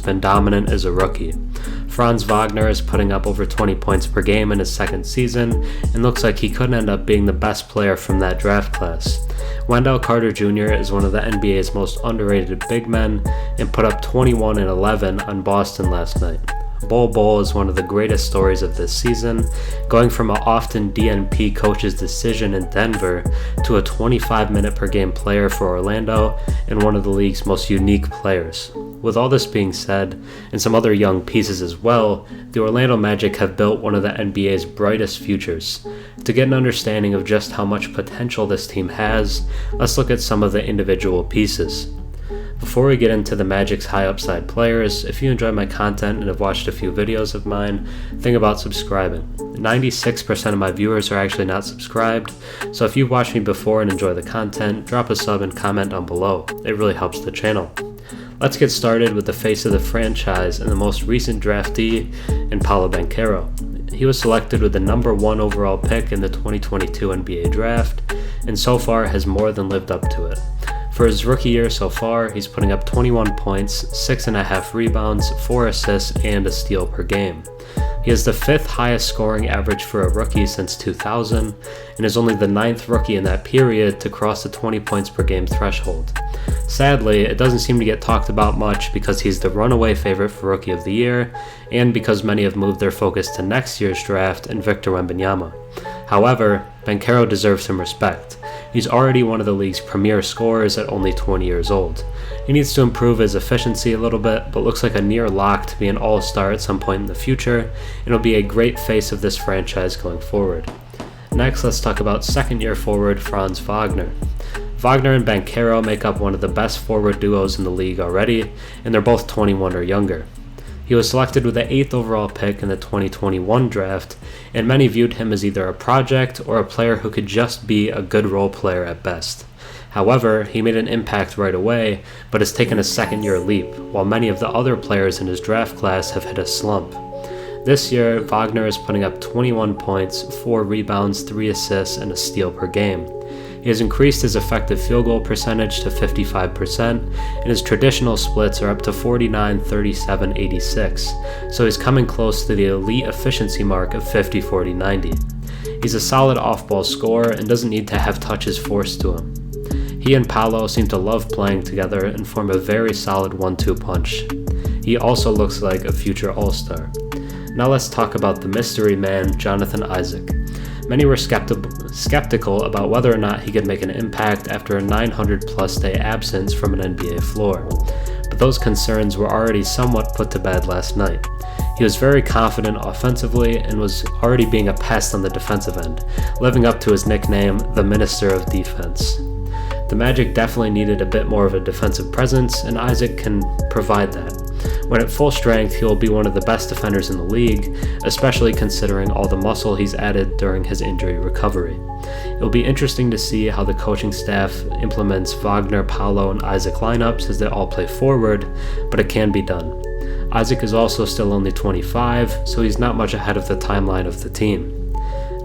been dominant as a rookie. Franz Wagner is putting up over 20 points per game in his second season and looks like he could end up being the best player from that draft class. Wendell Carter Jr. is one of the NBA's most underrated big men and put up 21 and 11 on Boston last night. Bol is one of the greatest stories of this season, going from an often DNP coach's decision in Denver to a 25-minute per game player for Orlando and one of the league's most unique players. With all this being said, and some other young pieces as well, the Orlando Magic have built one of the NBA's brightest futures. To get an understanding of just how much potential this team has, let's look at some of the individual pieces. Before we get into the Magic's high upside players, if you enjoy my content and have watched a few videos of mine, think about subscribing. 96% of my viewers are actually not subscribed, so if you've watched me before and enjoy the content, drop a sub and comment down below. It really helps the channel. Let's get started with the face of the franchise and the most recent draftee in Paolo Banchero. He was selected with the number 1 overall pick in the 2022 NBA draft, and so far has more than lived up to it. For his rookie year so far, he's putting up 21 points, 6.5 rebounds, 4 assists, and a steal per game. He has the 5th highest scoring average for a rookie since 2000, and is only the 9th rookie in that period to cross the 20 points per game threshold. Sadly, it doesn't seem to get talked about much because he's the runaway favorite for Rookie of the Year, and because many have moved their focus to next year's draft and Victor Wembanyama. However, Banchero deserves some respect. He's already one of the league's premier scorers at only 20 years old. He needs to improve his efficiency a little bit, but looks like a near lock to be an all-star at some point in the future, and will be a great face of this franchise going forward. Next, let's talk about second-year forward Franz Wagner. Wagner and Banchero make up one of the best forward duos in the league already, and they're both 21 or younger. He was selected with the 8th overall pick in the 2021 draft, and many viewed him as either a project or a player who could just be a good role player at best. However, he made an impact right away, but has taken a second-year leap, while many of the other players in his draft class have hit a slump. This year, Wagner is putting up 21 points, 4 rebounds, 3 assists, and a steal per game. He has increased his effective field goal percentage to 55%, and his traditional splits are up to 49, 37, 86, so he's coming close to the elite efficiency mark of 50, 40, 90. He's a solid off-ball scorer and doesn't need to have touches forced to him. He and Paolo seem to love playing together and form a very solid 1-2 punch. He also looks like a future all-star. Now let's talk about the mystery man, Jonathan Isaac. Many were skeptical about whether or not he could make an impact after a 900-plus day absence from an NBA floor, but those concerns were already somewhat put to bed last night. He was very confident offensively and was already being a pest on the defensive end, living up to his nickname, the Minister of Defense. The Magic definitely needed a bit more of a defensive presence, and Isaac can provide that. When at full strength, he will be one of the best defenders in the league, especially considering all the muscle he's added during his injury recovery. It will be interesting to see how the coaching staff implements Wagner, Paolo, and Isaac lineups as they all play forward, but it can be done. Isaac is also still only 25, so he's not much ahead of the timeline of the team.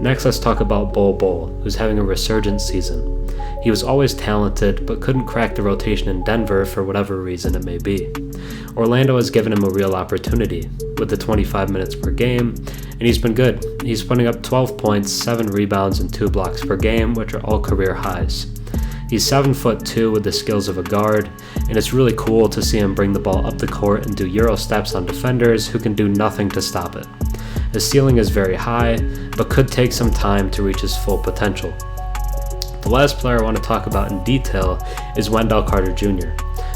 Next, let's talk about Bol, who's having a resurgent season. He was always talented, but couldn't crack the rotation in Denver for whatever reason it may be. Orlando has given him a real opportunity, with the 25 minutes per game, and he's been good. He's putting up 12 points, 7 rebounds, and 2 blocks per game, which are all career highs. He's 7'2" with the skills of a guard, and it's really cool to see him bring the ball up the court and do Euro steps on defenders who can do nothing to stop it. His ceiling is very high, but could take some time to reach his full potential. The last player I want to talk about in detail is Wendell Carter Jr.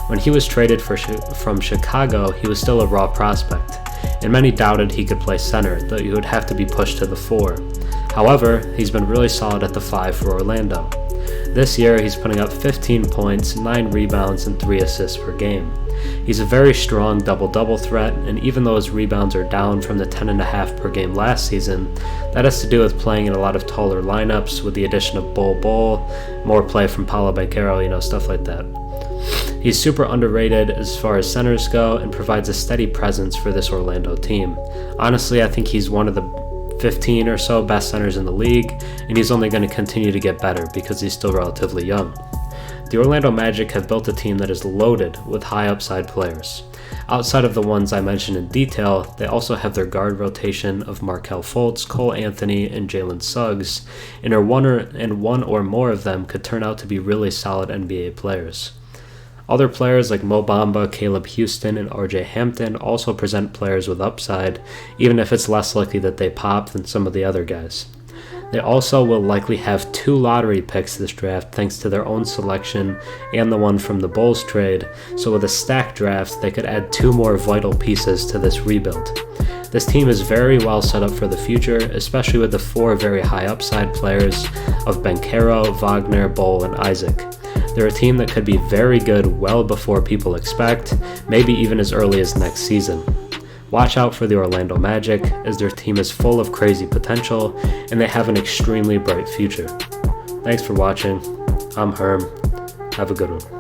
When he was traded from Chicago, he was still a raw prospect, and many doubted he could play center, though he would have to be pushed to the 4. However, he's been really solid at the 5 for Orlando. This year, he's putting up 15 points, 9 rebounds, and 3 assists per game. He's a very strong double-double threat, and even though his rebounds are down from the 10.5 per game last season, that has to do with playing in a lot of taller lineups with the addition of Bol, more play from Paolo Banchero, stuff like that. He's super underrated as far as centers go and provides a steady presence for this Orlando team. Honestly, I think he's one of the 15 or so best centers in the league, and he's only going to continue to get better because he's still relatively young. The Orlando Magic have built a team that is loaded with high upside players. Outside of the ones I mentioned in detail, they also have their guard rotation of Markelle Fultz, Cole Anthony, and Jalen Suggs, and one or more of them could turn out to be really solid NBA players. Other players like Mo Bamba, Caleb Houstan, and RJ Hampton also present players with upside, even if it's less likely that they pop than some of the other guys. They also will likely have 2 lottery picks this draft thanks to their own selection and the one from the Bulls trade, so with a stacked draft, they could add 2 more vital pieces to this rebuild. This team is very well set up for the future, especially with the 4 very high upside players of Banchero, Wagner, Bol, and Isaac. They're a team that could be very good well before people expect, maybe even as early as next season. Watch out for the Orlando Magic, as their team is full of crazy potential, and they have an extremely bright future. Thanks for watching. I'm Herm. Have a good one.